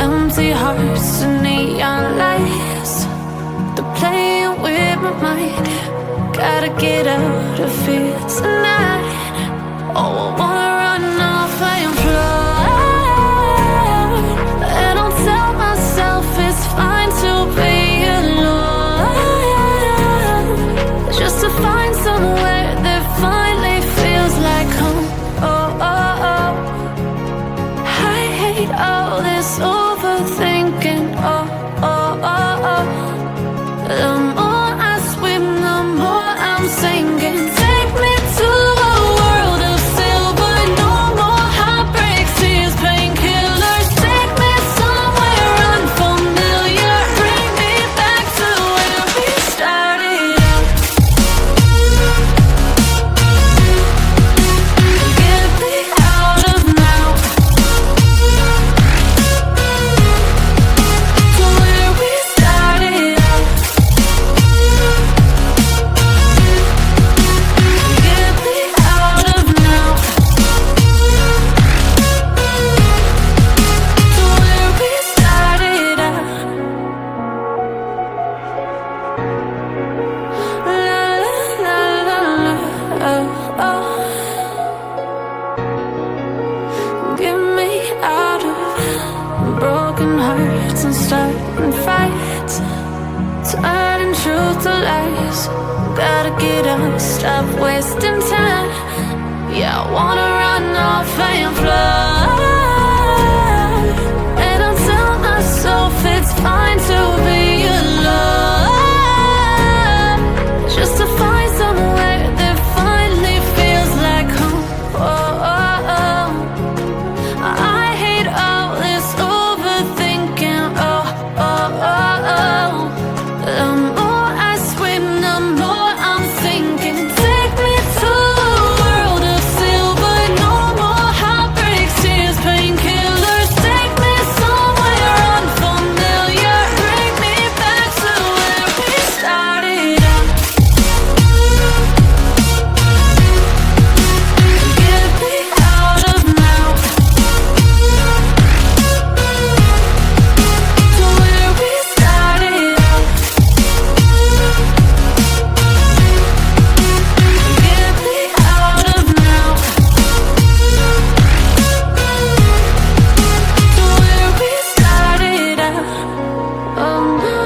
Empty hearts and neon lights, they're playing with my mind. Gotta get out of here tonight. Oh, I wanna run off and fly, and I'll tell myself it's fine to be alone, just to find somewhere that finally feels like home. Oh, oh, oh. I hate all this overthinking. Oh, oh, oh, oh. The more I swim, the more I'm sinking. Take me to a world of silver. No more heartbreaks, tears, painkillers. Take me somewhere unfamiliar. Bring me back to where we started out. Get me out of now, to where we started out. Get me out of now, to where we started out. La la la la, oh, oh. Get me out of broken hearts and starting fights, turning truth to lies. Gotta get up, stop wasting time. Yeah, I wanna run off and fly, and I'll tell myself it's fine to be alone, just to find somewhere that finally feels like home. Oh, oh, oh. I hate all this overthinking. Oh, oh, oh, oh. The more I swim, the more I'm sinking. Take me to a world of silver. No more heartbreaks, tears, painkillers. Take me somewhere unfamiliar. Bring me back to where we started out. Get me out of now, to where we started out. Get me out of now, to where we started out. Oh no.